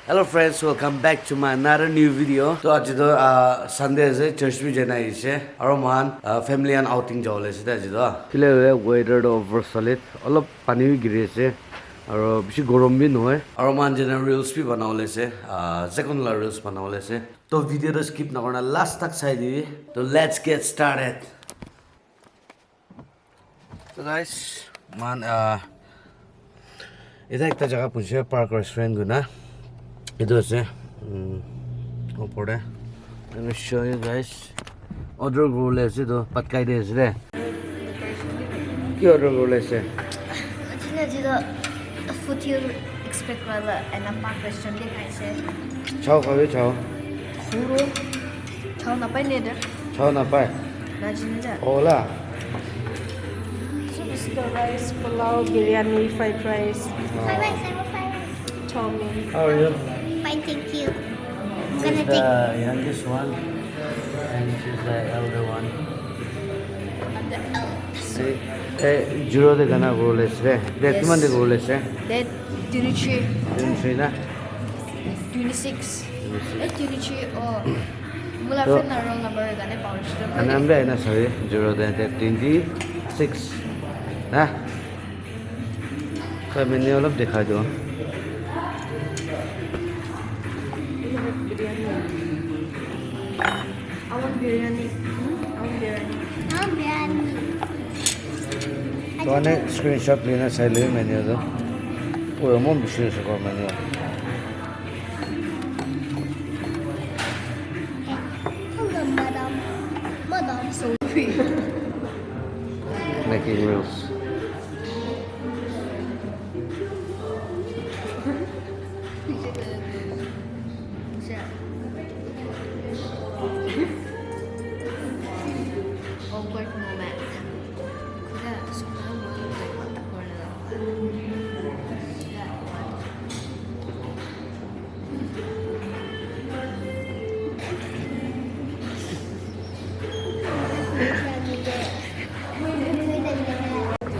Hello friends, welcome back to my another new video. So today Sunday is church भी जाना है इसे और मान family and outing जाओ ले सीधा जिधर किले weather over solid अलग पानी भी गिरे से और बिशी गरम भी नहीं है और मान जना reels भी बनाओ ले से second la reels बनाओ ले से तो video तो skip ना करना last तक साइड दी तो let's get started. So guys मान इधर एक जगह पूछे park restaurant गुना इधर से ऊपर है. Let me show you guys. Order roll ऐसे तो पत्काई दे ऐसे क्या order roll ऐसे 진짜 진짜 food you expect वाला and a park restaurant ले कैसे चाव खावे चाव हुरो चाव ना पाए नेदर चाव ना पाए ना 진짜 ओला So this is the rice, pulao, biryani, fried rice, chow mein. How are you? Fine, thank you. I'm She's gonna the take youngest one and she's the elder one. See, zero de gana roll ऐसे दे किमान दे roll ऐसे that 23, नहीं ना 26, 23 or mula So- friend na roll number gane bounce and I'm there na sorry zero de 26 ना तो मैंने वाला देखा जो I want biryani. I want biryani. I'm biryani. तो ने screenshot लेना चाहिए मैंने तो वो हम विशेष को मैंने Hello, madam. Madam, so making reels. awkward moment. Kaya sobrang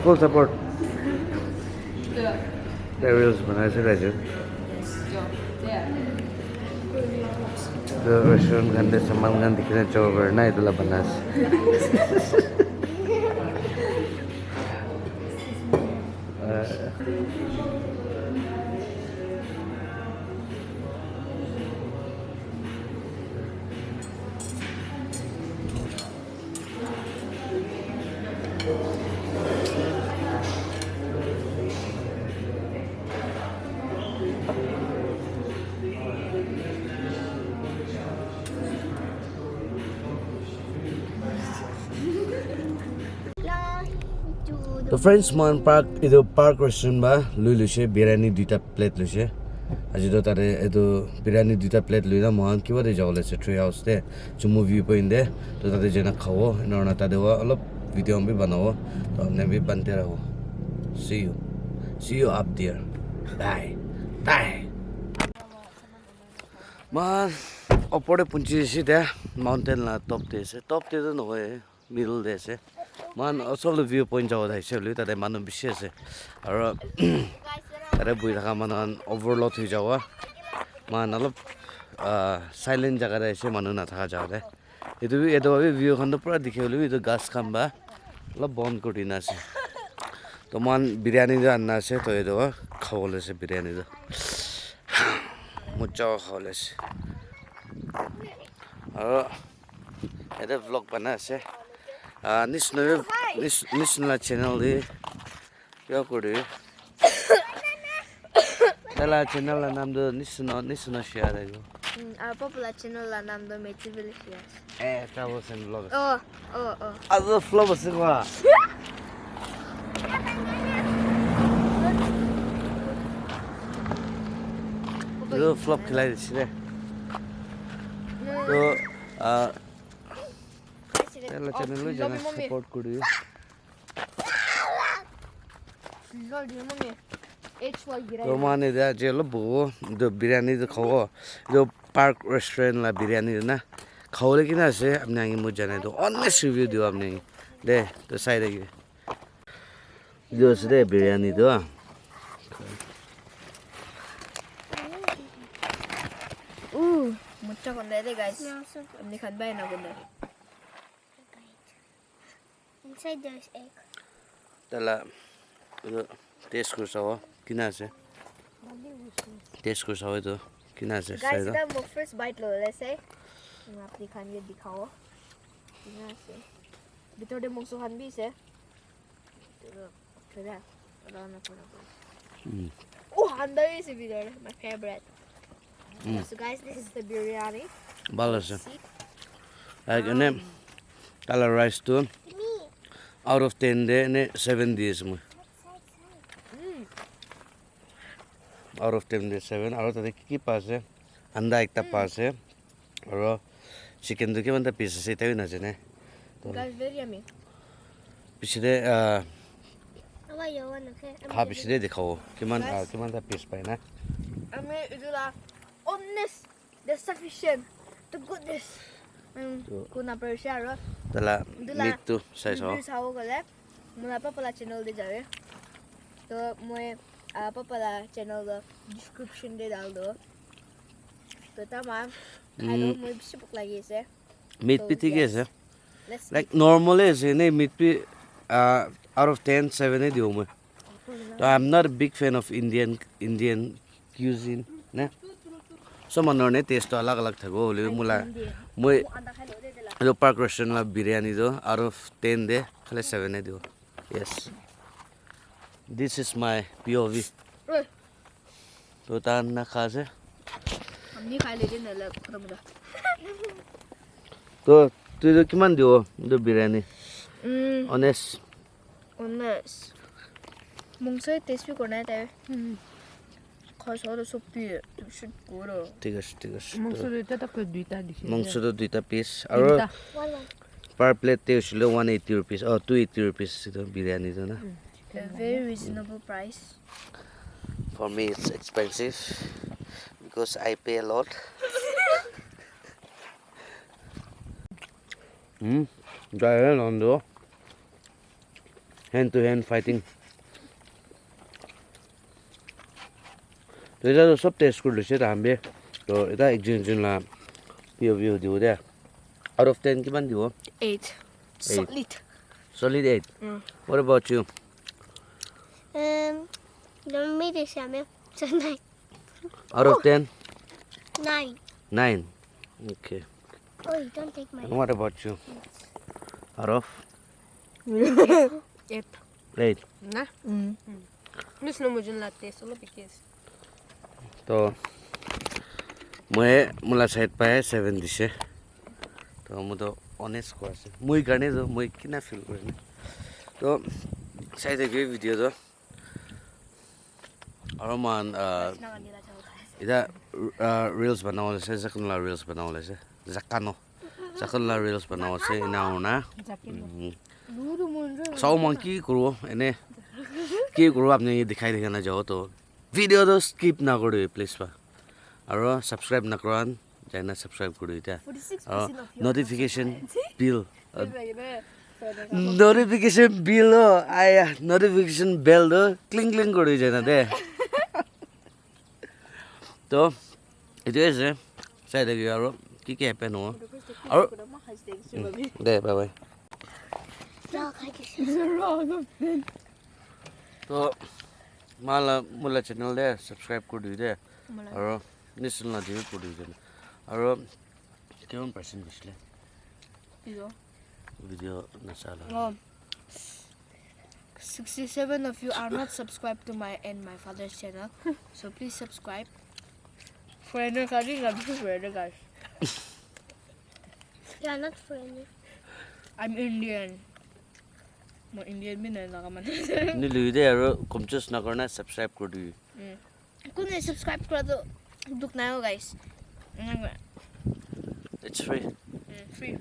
Full support. The reels बनाए से राजू the restaurant गंदे सामान गंद दिखने चौबर ना इधर बनास तो फ्रेंड्स मान पार्क इधर पार्क रेस्टोरेंट बा लुई से बिरयानी दुईटा प्लेट लुसे आज तो तारे इधर बिरयानी दुईटा प्लेट लुई ना मान किबा दे जाओ लेसे ट्री हाउस दे चुमू व्यू पॉइंट दे तो तारे जना खाओ इन्होंने तारे वो अलग वीडियो भी बनाओ तो हमने भी बनते रहो see you up there bye मान ऊपर पुंची से दे माउंटेन ला टॉप दे तो नहीं middle दे से मान असल व्यू पॉइंट जाओ था इसे लुई तारे मानो विशेष है और तारे बुई रखा मानो ओवरलोड हो जाओ मान अलग साइलेंट जगह रहे से मानो ना था जाओ दे ये तो अभी व्यू खंडो पूरा दिखे लुई तो गास खंबा अलग बॉन्ड कोटी ना से तो मान बिरयानी जो अन्ना से तो ये तो खाओ ले से बिरयानी तो मुझे खाओ ले से और ये तो व्लॉग बना से निस्नला चैनल दे क्या करे तेरा चैनल का नाम तो निस्ना शेयर है जो our popular channel la nam do Meti Delicious. travels and vlogs Oh. other vlogs quoi जो vlog खिलाए इसलिए तो तेरा चैनल लो जाना सपोर्ट करिए Lol, di mo me. H1 gira. तो माने दे जेलो बो जो बिरयानी तो खाओ जो पार्क रेस्टोरेंट ला बिरयानी ना खाओ लेकिन ऐसे अपने आगे मुझे जाने दो ऑनेस्ट रिव्यू दियो आपने दे तो साइड है जो से बिरयानी तो Mucha con there, guys. I'm can buy na con there. Inside there's egg. Tala taste ko sawa kinase. Taste ko sawa to kinase Guys, sai ita mo first bite lo, let's say. Yung apni kan yun dikhaw. Tingnan se. Bitor de mong suhan bi se. Kaya, wala na po na po. Oh, handa yun si bitor. My favorite. So guys, this is the biryani. Balasa. Like ane tala rice to out of 10 de ne 7 days mo. Out of 10 de 7 aru tate ki pass hai anda ekta pass hai aru chicken to kiman ta piece ase tai na jane Guys, very yummy. piside How you want okay? kha piside dikhao kiman kiman ta piece pai na I mean, it's like honest, the sufficient, the goodness. Kuna persya ro. tala meat to sai so Reviews how ko le. Mula pa pala channel de jawe. तो मैं आपा पला channel the description दे डाल दो तो तमाम खालो मैं भी भूख लगी से meat pi thik ase let's like normal ase ne meat pi out of 10 7 e diu mo so I'm not a big fan of Indian cuisine ne so manor ne taste to alag alag thago hole mula moi jo park restaurant la biryani do out of 10 de khale 7 e diu yes this is my POV to ta na khaje हमनी खा लेते न ल खत्म दा to tu kiman diu do biryani honest honest mongsoy taste भी करना है तावे खासो सब भी शुड करो ঠিক আছে Mungsu dito ta ko duita dikhi. mongso do duita piece aro per plate te usile 180 rupees or 280 rupees to biryani do na a very reasonable price for me it's expensive because I pay a lot dry on do hand to hand fighting तो इधर तो सब test कर लुचे हम भी तो इधर एक जन ला POV दियो दे out of 10 किमान दियो 8 solid 8 what about you Don't make this yummy. So 9. out of 10 9. 9 okay Oh, you don't take my. and what about you out of 8. 8 Na? Miss no mo jun latte solo because. तो मैं मुला side पाए 7 दिसे तो म तो honest को आसे मुई गर्ने जो मुई किन फिल गर्ने तो साइड के भिडियो जो और मान इधर रील्स बनाउने से जकनला रील्स बनाउने से जकनला रील्स बनाउने से इनाउना सौ मंकी करो एने की करो आपने ये दिखाई देगा ना जाओ तो वीडियो तो स्किप ना करो प्लीज पा और सब्सक्राइब ना करो जाना सब्सक्राइब करो इटा और नोटिफिकेशन बिल आया नोटिफिकेशन बेल दो क्लिंग क्लिंग करो जाना दे तो इधर से शायद कि यारो की हैपन हो और दे बाय बाय तो माला मुला चैनल दे सब्सक्राइब कर दे और नेशनल टीवी कर दे और केवन पर्सन बिसले वीडियो न चला 67 of you are not subscribed to my and my father's channel so please subscribe friend guys You are not friendly. I'm Indian mo Indian भी नहीं लगा मन नि लुइदे और कमचस न करना सब्सक्राइब कर दी कुने सब्सक्राइब करा तो दुख ना हो guys it's free free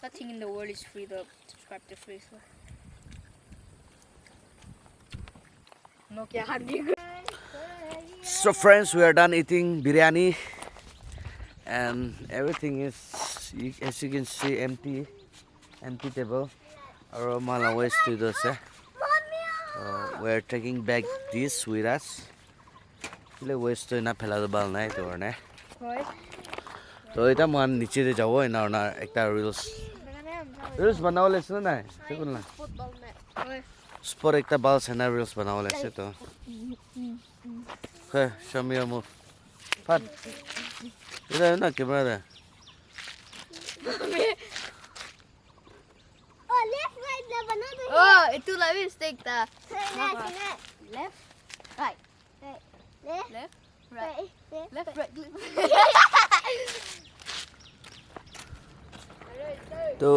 nothing in the world is free though subscribe to free so no क्या हड्डी So friends, we are done eating biryani and everything is, as you can see, empty table. Our mala waste to this. We are taking back this with us. Le waste to na phela bal nai to ne. হয় তো এটা মান নিচে যাব এনা না একটা reels বানাও lace না নাই দেখুন না ফুটবল ম্যাচ হয় স্পোর্ট একটা বাল সেনা রিলস বানাও লেছে তো হ্যাঁ শামিয়া মুভ ফাট এটা না ক্যামেরা দে Oh, left, right, left, another oh itu lah wis take ta left, left right left, left right, left right तो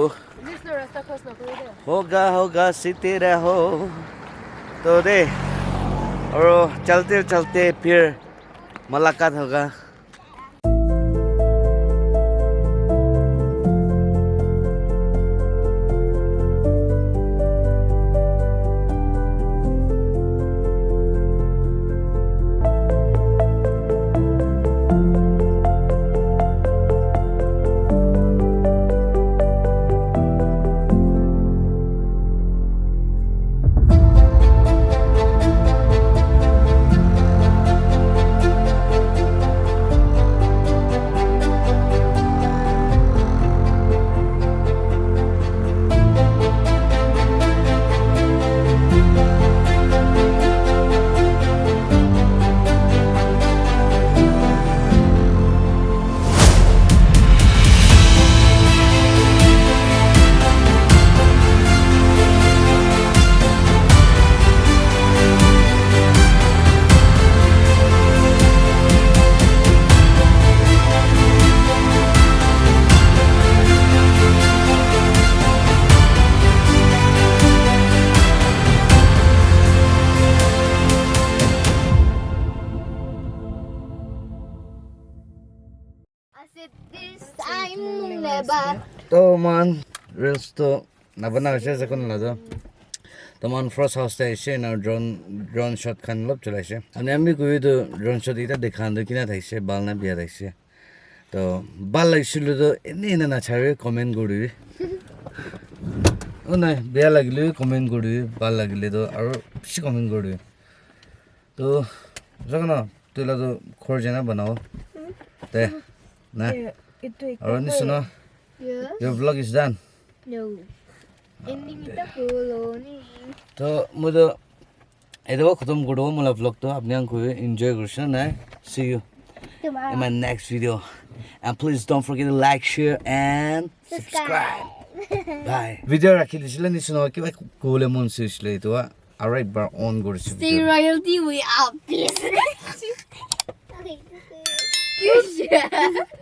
this no rasta cross na koi de होगा सीते रहो तो दे और चलते चलते फिर मुलाकात होगा तो मान रील्स तो ना बना वैसे से कौन लगा तो मान फर्स्ट हाउस से ऐसे ना ड्रोन शॉट खान लब चला ऐसे हमने हम भी कोई तो ड्रोन शॉट इधर दिखाने दो किना था ऐसे बाल ना बिया था ऐसे तो बाल लग शुरू तो इन्हें ना चाहे कमेंट करूँ ओ नहीं बिया लगे कमेंट करूँ बाल लगे तो और किसी कमेंट करूँ तो जगह ना तो ला तो खोर जना बनाओ ते ना और नहीं सुनो yeah your vlog is done no ending kita follow ni तो मुझे ये तो खत्म करो मुला vlog तो अपने आंखों में enjoy करना ना see you in my next video and please don't forget to like share and subscribe bye video रखी दिसले नहीं सुनो कि भाई कोले मन से इसलिए तो alright bar on करो stay royalty we out peace Okay. Cute.